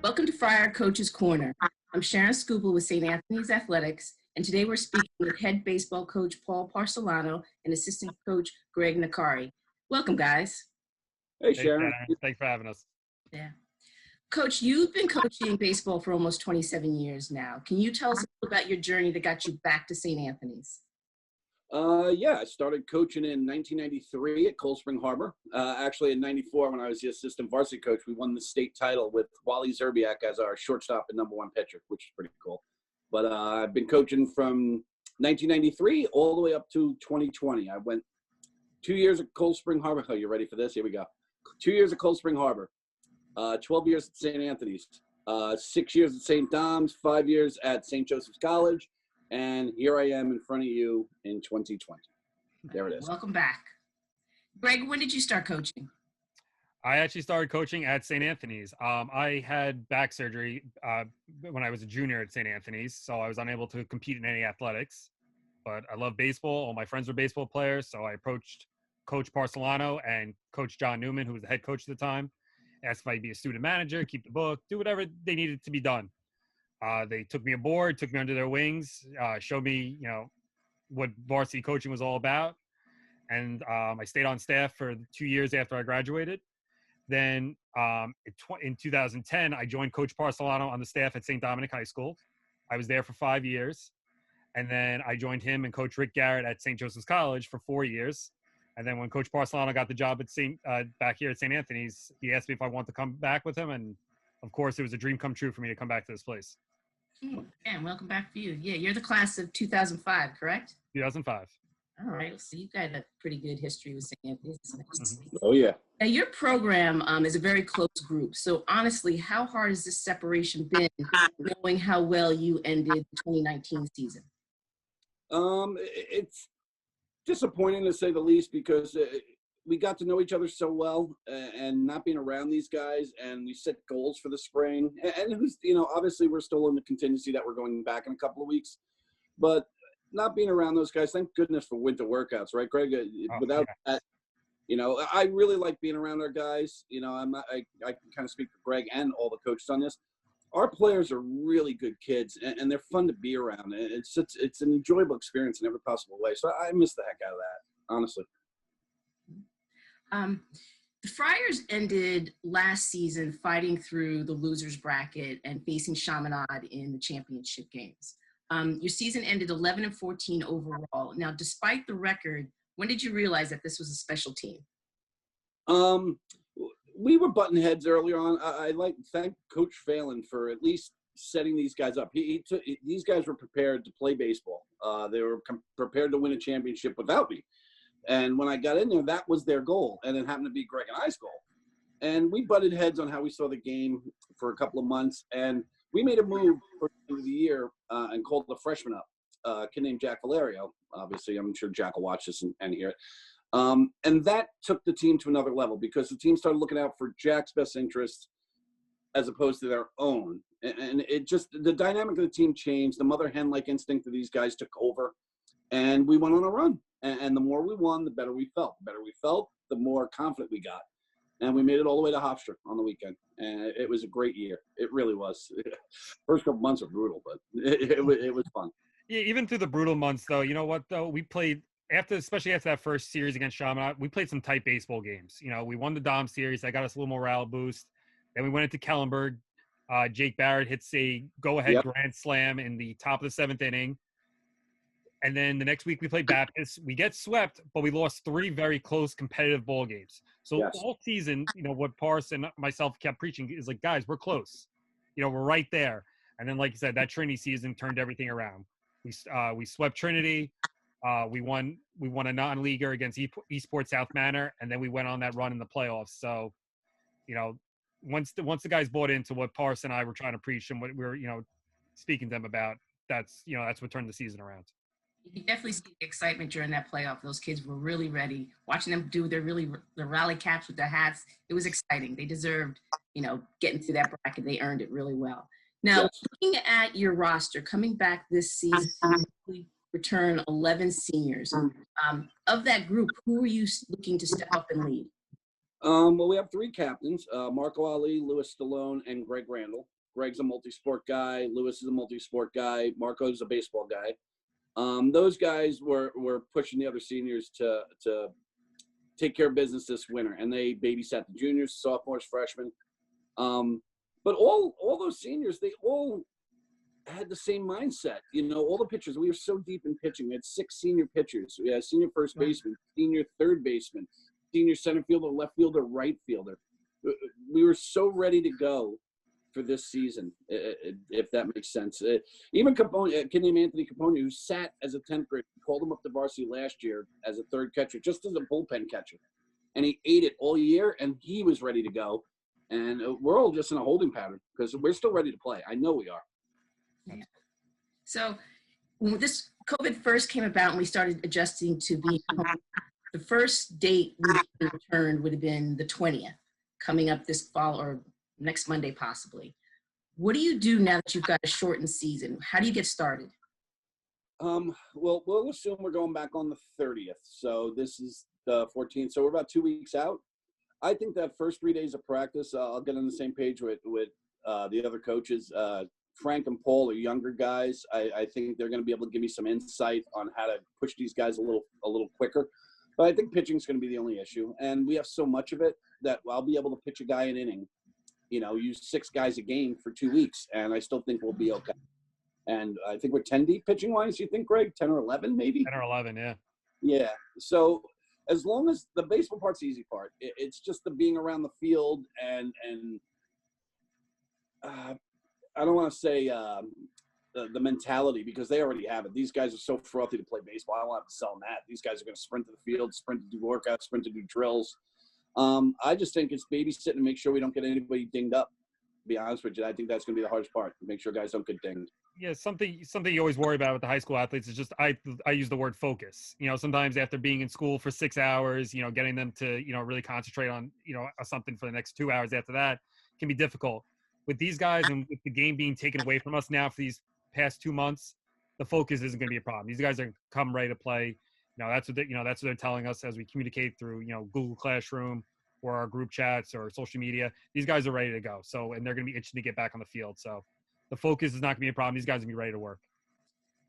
Welcome to Friar Coach's Corner. I'm Sharon with St. Anthony's Athletics, and today we're speaking with head baseball coach Paul Parsalona and assistant coach Greg Naccari. Welcome, guys. Hey, Hey, Sharon. Thanks for having us. Yeah. Coach, you've been coaching baseball for almost 27 years now. Can you tell us a little about your journey that got you back to St. Anthony's? I started coaching in 1993 at Cold Spring Harbor. Actually, in 94, when I was the assistant varsity coach, we won the state title with Wally Zerbiak as our shortstop and number one pitcher, which is pretty cool. But I've been coaching from 1993 all the way up to 2020. I went 2 years at Cold Spring Harbor. Oh, you ready for this? Here we go. 2 years at Cold Spring Harbor, 12 years at St. Anthony's, 6 years at St. Dom's, 5 years at St. Joseph's College. And here I am in front of you in 2020. There it is. Welcome back. Greg, when did you start coaching? I actually started coaching at St. Anthony's. I had back surgery when I was a junior at St. Anthony's, so I was unable to compete in any athletics. But I love baseball. All my friends were baseball players, so I approached Coach Parsalona and Coach John Newman, who was the head coach at the time, asked if I'd be a student manager, keep the book, do whatever they needed to be done. They took me aboard, took me under their wings, showed me, what varsity coaching was all about. And I stayed on staff for 2 years after I graduated. Then in 2010, I joined Coach Parsalano on the staff at St. Dominic High School. I was there for 5 years. And then I joined him and Coach Rick Garrett at St. Joseph's College for 4 years. And then when Coach Parsalano got the job at back here at St. Anthony's, he asked me if I wanted to come back with him. And of course, it was a dream come true for me to come back to this place. And welcome back for you. Yeah, you're the class of 2005, correct? 2005. All right, so you've got a pretty good history with St. Anthony's. Mm-hmm. Oh, yeah. Now, your program is a very close group. So honestly, how hard has this separation been, knowing how well you ended the 2019 season? It's disappointing to say the least because we got to know each other so well and not being around these guys, and we set goals for the spring. And who's, obviously we're still in the contingency that we're going back in a couple of weeks, but not being around those guys, thank goodness for winter workouts, right, Greg? Without that, I really like being around our guys. I can kind of speak for Greg and all the coaches on this. Our players are really good kids, and they're fun to be around. It's an enjoyable experience in every possible way. So I miss the heck out of that, honestly. The Friars ended last season fighting through the losers bracket and facing Chaminade in the championship games. Your season ended 11-14 overall. Now, despite the record, when did you realize that this was a special team? We were button heads earlier on. I like to thank Coach Phelan for at least setting these guys up. These guys were prepared to play baseball. They were prepared to win a championship without me. And when I got in there, that was their goal. And it happened to be Greg and I's goal. And we butted heads on how we saw the game for a couple of months. And we made a move for the end of the year and called the freshman up, a kid named Jack Valerio. Obviously, I'm sure Jack will watch this and hear it. And that took the team to another level because the team started looking out for Jack's best interests as opposed to their own. And it just, the dynamic of the team changed. The mother hen-like instinct of these guys took over. And we went on a run. And the more we won, the better we felt. The better we felt, the more confident we got. And we made it all the way to Hofstra on the weekend. And it was a great year. It really was. First couple months were brutal, but it was fun. Yeah, even through the brutal months, though, you know what, though? We played, especially after that first series against Chaminade, we played some tight baseball games. We won the Dom series. That got us a little morale boost. Then we went into Kellenberg. Jake Barrett hits a go-ahead grand slam in the top of the seventh inning. And then the next week we played Baptist. We get swept, but we lost 3 very close competitive ball games. So all season, what Pars and myself kept preaching is like, guys, we're close. We're right there. And then, like you said, that Trinity season turned everything around. We swept Trinity. We won a non-leaguer against Eastport South Manor, and then we went on that run in the playoffs. So, once the guys bought into what Pars and I were trying to preach and what we were, speaking to them about, that's what turned the season around. You can definitely see the excitement during that playoff. Those kids were really ready. Watching them do their rally caps with their hats, it was exciting. They deserved, getting through that bracket. They earned it really well. Now, looking at your roster, coming back this season, you return 11 seniors. Of that group, who are you looking to step up and lead? Well, we have 3 captains, Marco Ali, Louis Stallone, and Greg Randall. Greg's a multi-sport guy. Lewis is a multi-sport guy. Marco's a baseball guy. Those guys were pushing the other seniors to take care of business this winter, and they babysat the juniors, sophomores, freshmen. But all those seniors, they all had the same mindset. All the pitchers, we were so deep in pitching. We had 6 senior pitchers. We had senior first baseman, senior third baseman, senior center fielder, left fielder, right fielder. We were so ready to go for this season, if that makes sense. Even Capone, a kid named Anthony Capone, who sat as a 10th grader, called him up to varsity last year as a third catcher, just as a bullpen catcher. And he ate it all year, and he was ready to go. And we're all just in a holding pattern because we're still ready to play. I know we are. Yeah. So when this COVID first came about and we started adjusting to being home, the first date we returned would have been the 20th, coming up this fall or next Monday possibly. What do you do now that you've got a shortened season? How do you get started? Well, we'll assume we're going back on the 30th. So this is the 14th. So we're about 2 weeks out. I think that first 3 days of practice, I'll get on the same page with the other coaches. Frank and Paul are younger guys. I think they're going to be able to give me some insight on how to push these guys a little quicker. But I think pitching is going to be the only issue. And we have so much of it that I'll be able to pitch a guy an inning, use 6 guys a game for 2 weeks, and I still think we'll be okay. And I think we're 10 deep pitching-wise, you think, Greg? 10 or 11 maybe? 10 or 11, yeah. Yeah. So as long as the baseball part's the easy part, it's just the being around the field and I don't want to say the mentality because they already have it. These guys are so frothy to play baseball. I don't want to sell them that. These guys are going to sprint to the field, sprint to do workouts, sprint to do drills. I just think it's babysitting to make sure we don't get anybody dinged up. To be honest with you, I think that's going to be the hardest part, to make sure guys don't get dinged. Yeah, something you always worry about with the high school athletes is just I use the word focus. Sometimes after being in school for 6 hours, getting them to really concentrate on something for the next 2 hours after that can be difficult. With these guys and with the game being taken away from us now for these past 2 months, the focus isn't going to be a problem. These guys are come ready to play. That's what they're telling us as we communicate through Google Classroom or our group chats or social media. These guys are ready to go. So, and they're going to be itching to get back on the field. So the focus is not going to be a problem. These guys are going to be ready to work.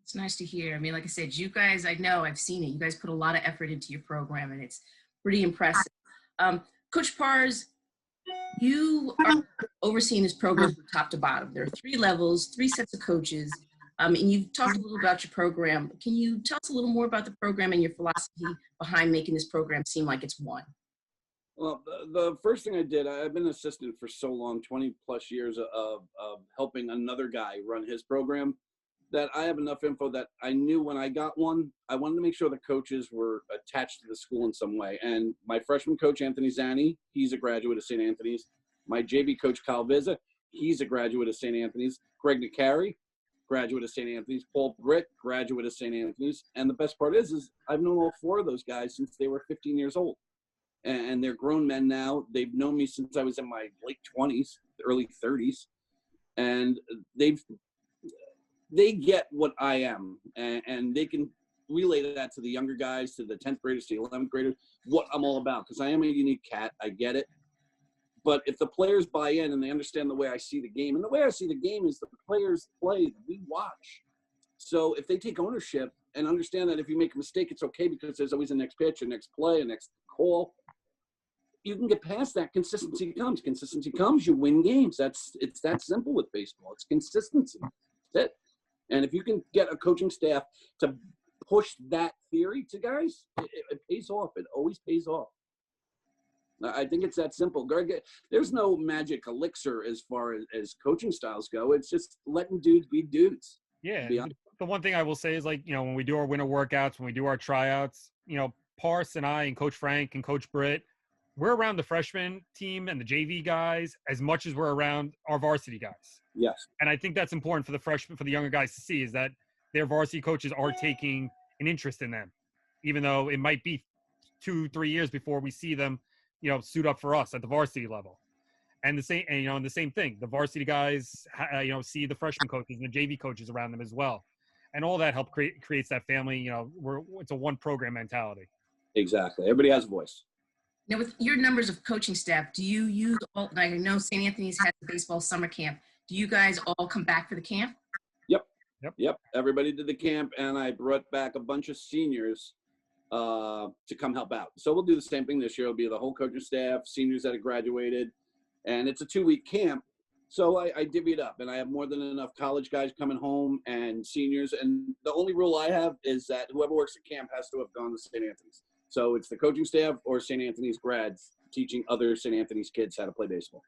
It's nice to hear. I mean, like I said, you guys, I know, I've seen it. You guys put a lot of effort into your program, and it's pretty impressive. Coach Pars, you are overseeing this program from top to bottom. There are 3 levels, 3 sets of coaches, and you've talked a little about your program. Can you tell us a little more about the program and your philosophy behind making this program seem like it's one? Well, the first thing I did, I've been an assistant for so long, 20 plus years of helping another guy run his program, that I have enough info that I knew when I got one, I wanted to make sure the coaches were attached to the school in some way. And my freshman coach, Anthony Zanni, he's a graduate of St. Anthony's. My JV coach, Kyle Vizza, he's a graduate of St. Anthony's. Greg Naccari, graduate of St. Anthony's. Paul Britt, graduate of St. Anthony's. And the best part is I've known all 4 of those guys since they were 15 years old. And they're grown men now. They've known me since I was in my late 20s, early 30s. And they get what I am. And they can relay that to the younger guys, to the 10th graders, to the 11th graders, what I'm all about. Because I am a unique cat. I get it. But if the players buy in and they understand the way I see the game, and the way I see the game is the players play, we watch. So if they take ownership and understand that if you make a mistake, it's okay because there's always a next pitch, a next play, a next call, you can get past that. Consistency comes. Consistency comes, you win games. It's that simple with baseball. It's consistency. That's it. And if you can get a coaching staff to push that theory to guys, it pays off. It always pays off. I think it's that simple. Greg, there's no magic elixir as far as coaching styles go. It's just letting dudes be dudes. Yeah. The one thing I will say is, like, when we do our winter workouts, when we do our tryouts, Pars and I and Coach Frank and Coach Britt, we're around the freshman team and the JV guys as much as we're around our varsity guys. Yes. And I think that's important for the younger guys to see, is that their varsity coaches are taking an interest in them, even though it might be 2-3 years before we see them, suit up for us at the varsity level. And the same thing, the varsity guys, see the freshman coaches and the JV coaches around them as well. And all that creates that family, it's a one program mentality. Exactly. Everybody has a voice. Now, with your numbers of coaching staff, do you use all, like I know St. Anthony's has a baseball summer camp. Do you guys all come back for the camp? Yep. Everybody did the camp, and I brought back a bunch of seniors to come help out. So we'll do the same thing this year. It'll be the whole coaching staff, seniors that have graduated, and it's a 2-week camp. So I divvy it up, and I have more than enough college guys coming home and seniors. And the only rule I have is that whoever works at camp has to have gone to St. Anthony's. So it's the coaching staff or St. Anthony's grads teaching other St. Anthony's kids how to play baseball.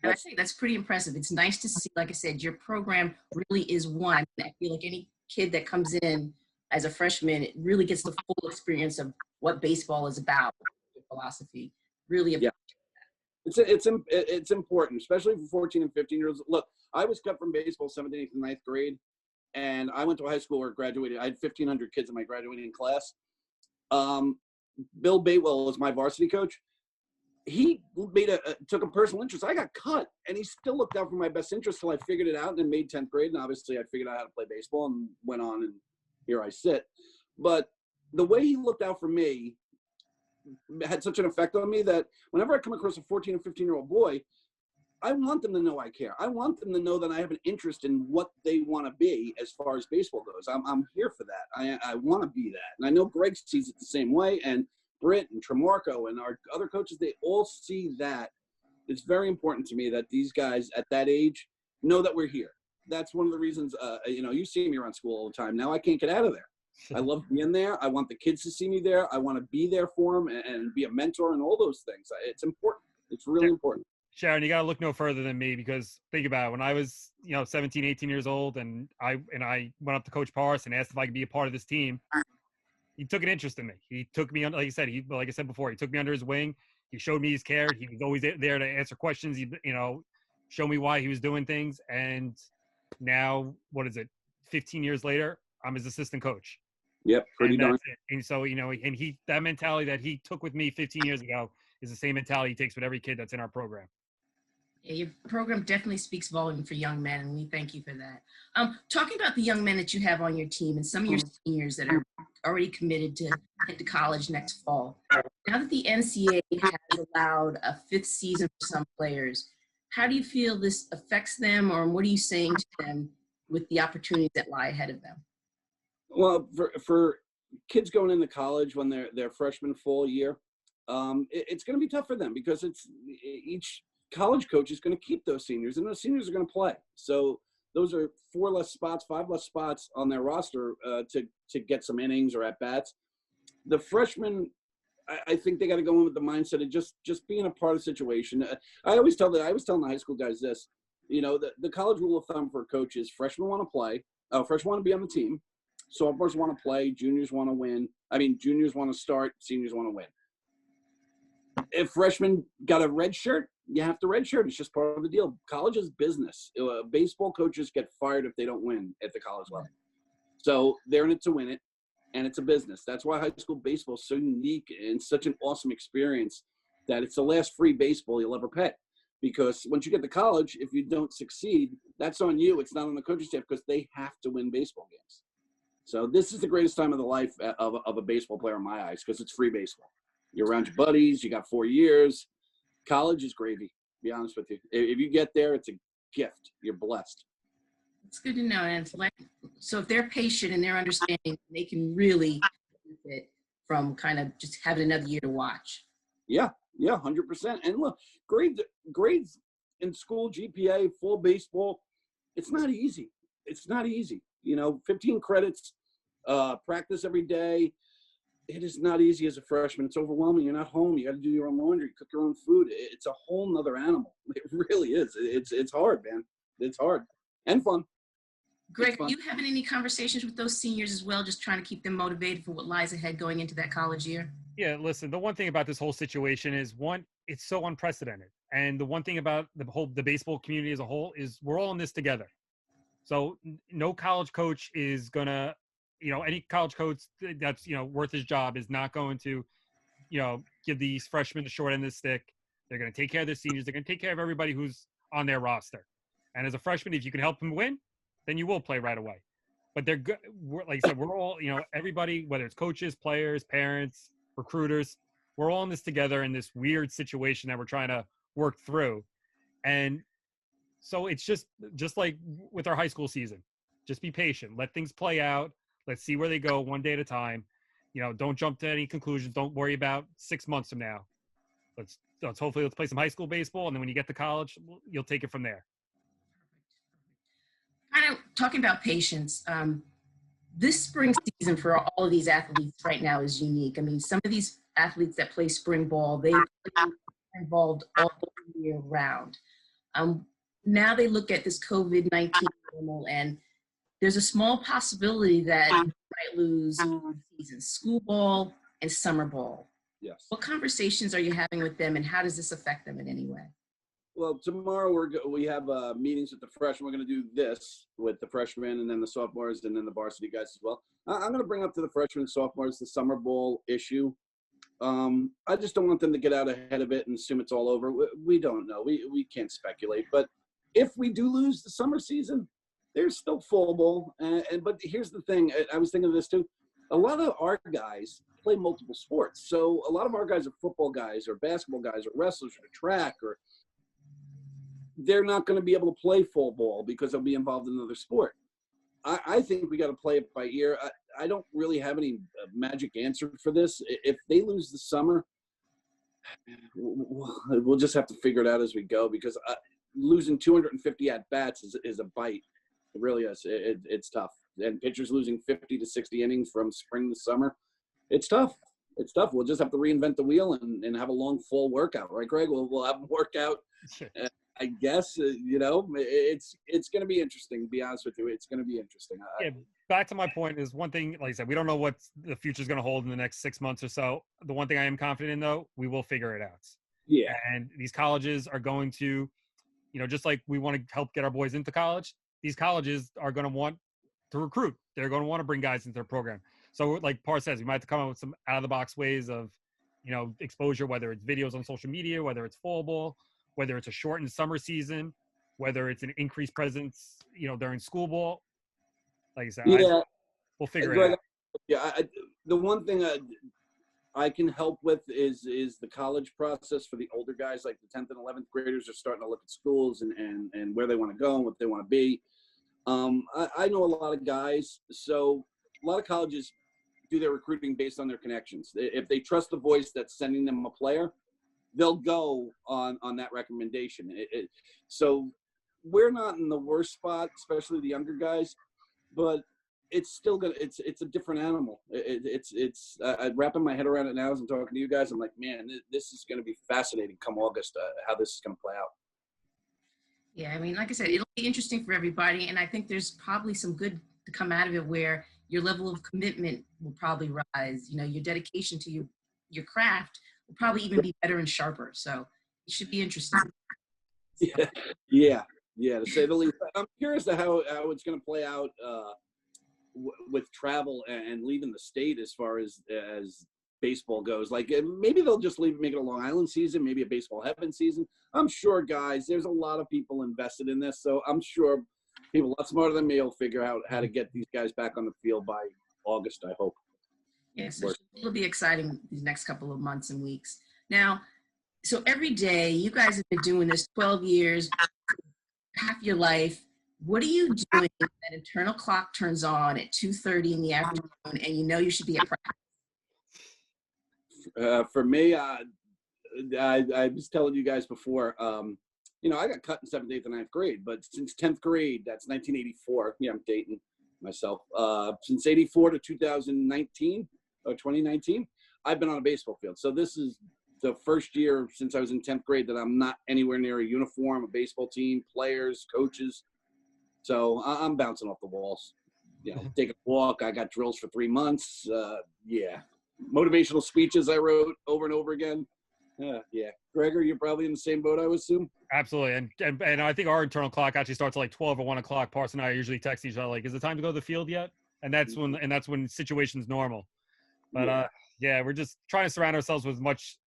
And I think that's pretty impressive. It's nice to see, like I said, your program really is one. I feel like any kid that comes in as a freshman, it really gets the full experience of what baseball is about, your philosophy. Really, yeah. It's important, especially for 14 and 15-year-olds. Look, I was cut from baseball 7th, 8th, and 9th grade, and I went to a high school where I graduated. I had 1,500 kids in my graduating class. Bill Batewell was my varsity coach. He took a personal interest. I got cut, and he still looked out for my best interest till I figured it out and then made 10th grade. And obviously, I figured out how to play baseball and went on, and here I sit. But the way he looked out for me had such an effect on me that whenever I come across a 14 and 15-year-old boy, I want them to know I care. I want them to know that I have an interest in what they want to be as far as baseball goes. I'm here for that. I want to be that. And I know Greg sees it the same way, and Britt and Tremarco and our other coaches, they all see that. It's very important to me that these guys at that age know that we're here. That's one of the reasons, you see me around school all the time. Now I can't get out of there. I love being there. I want the kids to see me there. I want to be there for them and be a mentor and all those things. It's important. It's really important. Sharon, you got to look no further than me, because think about it. When I was, 17, 18 years old, and I went up to Coach Pars and asked if I could be a part of this team, he took an interest in me. He took me on, like I said before, he took me under his wing. He showed me his care. He was always there to answer questions. He, show me why he was doing things. And now, 15 years later, I'm his assistant coach. Yep, pretty darn. And so, and that mentality that he took with me 15 years ago is the same mentality he takes with every kid that's in our program. Yeah, your program definitely speaks volume for young men, and we thank you for that. Talking about the young men that you have on your team and some of your seniors that are already committed to head to college next fall. Now that the NCAA has allowed a 5th season for some players, how do you feel this affects them, or what are you saying to them with the opportunities that lie ahead of them? Well, for kids going into college when they're freshman full year, it's going to be tough for them because each college coach is going to keep those seniors, and those seniors are going to play. So those are 4 less spots, 5 less spots on their roster to get some innings or at bats. The freshmen, I think they got to go in with the mindset of just being a part of the situation. I was telling the high school guys this, the college rule of thumb for a coach is freshmen want to play, freshmen want to be on the team, sophomores want to play, juniors want to win. Juniors want to start, seniors want to win. If freshmen got a red shirt, you have to red shirt. It's just part of the deal. College is business. Baseball coaches get fired if they don't win at the college level. So they're in it to win it, and it's a business. That's why high school baseball is so unique and such an awesome experience that it's the last free baseball you'll ever pay. Because once you get to college, if you don't succeed, that's on you. It's not on the coaching staff because they have to win baseball games. So this is the greatest time of the life of a baseball player in my eyes because it's free baseball. You're around your buddies. You got 4 years. College is gravy, to be honest with you. If you get there, it's a gift. You're blessed. It's good to know. And so if they're patient and they're understanding, they can really benefit from kind of just having another year to watch. Yeah, 100%. And look, grades in school, GPA, full baseball, it's not easy. 15 credits, practice every day. It is not easy as a freshman. It's overwhelming. You're not home. You got to do your own laundry, cook your own food. It's a whole nother animal. It really is. It's hard, man. It's hard and fun. Greg, are you having any conversations with those seniors as well, just trying to keep them motivated for what lies ahead going into that college year? Yeah, listen, the one thing about this whole situation is, one, it's so unprecedented. And the one thing about the baseball community as a whole is we're all in this together. So no college coach is going to, any college coach that's, worth his job is not going to, give these freshmen the short end of the stick. They're going to take care of their seniors. They're going to take care of everybody who's on their roster. And as a freshman, if you can help them win, then you will play right away. But they're good. Like I said, we're all, everybody, whether it's coaches, players, parents, recruiters, we're all in this together in this weird situation that we're trying to work through. And So it's just like with our high school season. Just be patient. Let things play out. Let's see where they go one day at a time. Don't jump to any conclusions. Don't worry about 6 months from now. Let's hopefully let's play some high school baseball, and then when you get to college, you'll take it from there. Kind of talking about patience. This spring season for all of these athletes right now is unique. I mean, some of these athletes that play spring ball, they are involved all year round. Now they look at this COVID-19 normal, and there's a small possibility that you might lose season, school ball and summer ball. Yes. What conversations are you having with them, and how does this affect them in any way? Well, tomorrow we have meetings with the freshmen. We're going to do this with the freshmen and then the sophomores and then the varsity guys as well. I'm going to bring up to the freshmen and sophomores the summer ball issue. I just don't want them to get out ahead of it and assume it's all over. We don't know. We can't speculate. But if we do lose the summer season, there's still fall ball. But here's the thing. I was thinking of this too. A lot of our guys play multiple sports. So a lot of our guys are football guys or basketball guys or wrestlers or track, or they're not going to be able to play fall ball because they'll be involved in another sport. I think we got to play it by ear. I don't really have any magic answer for this. If they lose the summer, we'll just have to figure it out as we go, because losing 250 at-bats is a bite. It really is. It's tough. And pitchers losing 50 to 60 innings from spring to summer, it's tough. It's tough. We'll just have to reinvent the wheel and have a long fall workout. Right, Greg? We'll have a workout. I guess, it's going to be interesting, to be honest with you. It's going to be interesting. Yeah, back to my point is one thing, like I said, we don't know what the future is going to hold in the next 6 months or so. The one thing I am confident in, though, we will figure it out. Yeah. And these colleges are going to, just like we want to help get our boys into college, these colleges are going to want to recruit. They're going to want to bring guys into their program. So like Par says, we might have to come up with some out-of-the-box ways of, exposure, whether it's videos on social media, whether it's fall ball, whether it's a shortened summer season, whether it's an increased presence, during school ball. Like I said, we'll figure it out. Yeah, the one thing I can help with is the college process for the older guys, like the 10th and 11th graders are starting to look at schools and where they want to go and what they want to be. I know a lot of guys, so a lot of colleges do their recruiting based on their connections. If they trust the voice that's sending them a player, they'll go on that recommendation. So we're not in the worst spot, especially the younger guys, but it's still gonna. It's a different animal. I'm wrapping my head around it now as I'm talking to you guys. I'm like, man, this is gonna be fascinating come August, how this is gonna play out. Yeah, I mean, like I said, it'll be interesting for everybody, and I think there's probably some good to come out of it, where your level of commitment will probably rise. Your dedication to your craft will probably even be better and sharper. So it should be interesting. Yeah, to say the least. I'm curious to how it's going to play out with travel and leaving the state as far as baseball goes. Like maybe they'll just make it a Long Island season, maybe a baseball heaven season. I'm sure, guys, there's a lot of people invested in this, so I'm sure people a lot smarter than me will figure out how to get these guys back on the field by August, I hope. Yes, it'll be exciting these next couple of months and weeks. Now, so every day, you guys have been doing this 12 years, half your life. What are you doing when that internal clock turns on at 2:30 in the afternoon and you should be at practice? For me, I was telling you guys before, I got cut in 7th, 8th, and 9th grade, but since 10th grade, that's 1984. Yeah, I'm dating myself. Since 84 to 2019 or 2019, I've been on a baseball field. So this is the first year since I was in 10th grade that I'm not anywhere near a uniform, a baseball team, players, coaches. So I'm bouncing off the walls. Take a walk. I got drills for 3 months. Motivational speeches I wrote over and over again. Yeah. Gregor, you're probably in the same boat, I would assume. Absolutely. And I think our internal clock actually starts at like 12 or 1 o'clock. Parson and I usually text each other like, is it time to go to the field yet? And that's when situation's normal. But we're just trying to surround ourselves with as much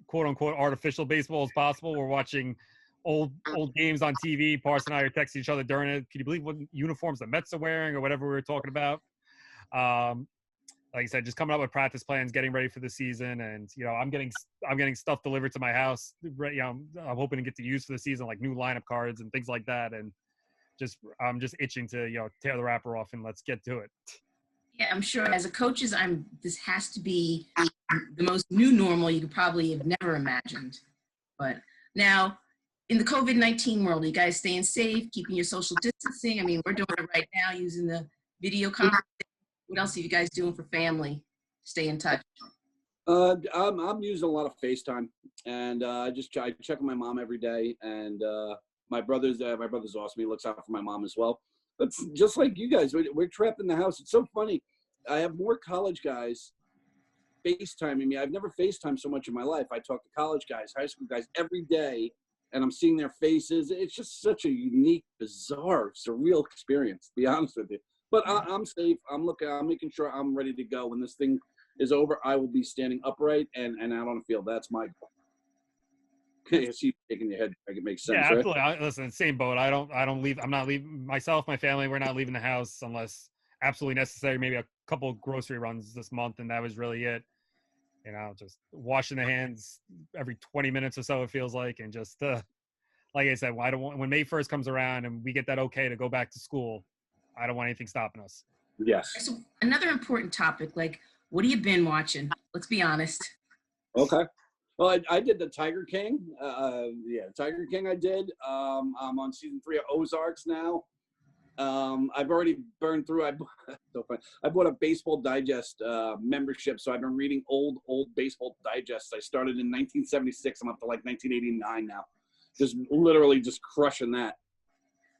quote unquote artificial baseball as possible. We're watching old games on TV. Parson and I are texting each other during it. Can you believe what uniforms the Mets are wearing or whatever we were talking about? like I said, just coming up with practice plans, getting ready for the season, and I'm getting stuff delivered to my house. I'm hoping to get to use for the season, like new lineup cards and things like that, and I'm just itching to tear the wrapper off and let's get to it. Yeah, I'm sure as a coaches, this has to be the most new normal you could probably have never imagined. But now, in the COVID-19 world, are you guys staying safe, keeping your social distancing? I mean, we're doing it right now using the video conference. What else are you guys doing for family? Stay in touch. I'm using a lot of FaceTime, and I check on my mom every day, and my brother's awesome. He looks out for my mom as well. But just like you guys, we're trapped in the house. It's so funny. I have more college guys FaceTiming me. I've never FaceTimed so much in my life. I talk to college guys, high school guys every day, and I'm seeing their faces. It's just such a unique, bizarre, surreal experience, to be honest with you. But I'm safe. I'm making sure I'm ready to go. When this thing is over, I will be standing upright and out on the field. That's my goal. Okay, so you shaking your head. Like it makes sense, Yeah, right? absolutely. Listen, same boat. I don't leave. I'm not leaving myself, my family. We're not leaving the house unless absolutely necessary. Maybe a couple grocery runs this month, and that was really it. Just washing the hands every 20 minutes or so, it feels like, and just like I said, when May 1st comes around and we get that okay to go back to school, I don't want anything stopping us. Yes. So another important topic, like, what have you been watching? Let's be honest. Okay. Well, I did the Tiger King. Tiger King I did. I'm on season 3 of Ozarks now. I've already burned through. I bought a Baseball Digest membership, so I've been reading old Baseball Digests. I started in 1976. I'm up to like 1989 now. Just literally just crushing that.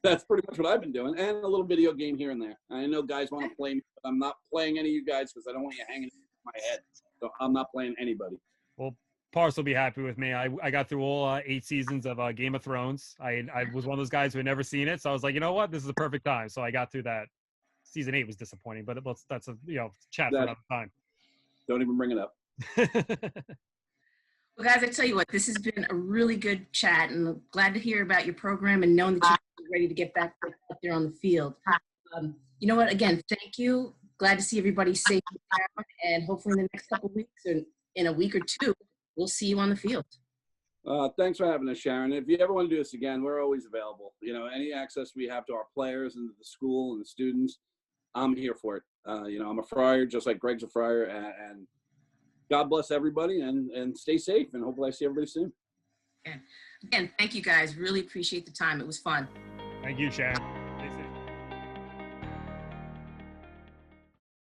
That's pretty much what I've been doing, and a little video game here and there. I know guys want to play me, but I'm not playing any of you guys because I don't want you hanging in my head. So I'm not playing anybody. Well, Pars will be happy with me. I got through all 8 seasons of Game of Thrones. I was one of those guys who had never seen it, so I was like, you know what, this is the perfect time. So I got through that. Season 8 was disappointing, but that's a chat for another time. Don't even bring it up. Well, guys, I tell you what, this has been a really good chat, and I'm glad to hear about your program and knowing that you're ready to get back up there on the field. You know what? Again, thank you. Glad to see everybody safe and hopefully in the next couple of weeks or in a week or two, we'll see you on the field. Thanks for having us, Sharon. If you ever want to do this again, we're always available. Any access we have to our players and the school and the students, I'm here for it. I'm a Friar, just like Greg's a Friar, and God bless everybody and stay safe, and hopefully I see everybody soon. Again, thank you guys. Really appreciate the time. It was fun. Thank you, Sharon.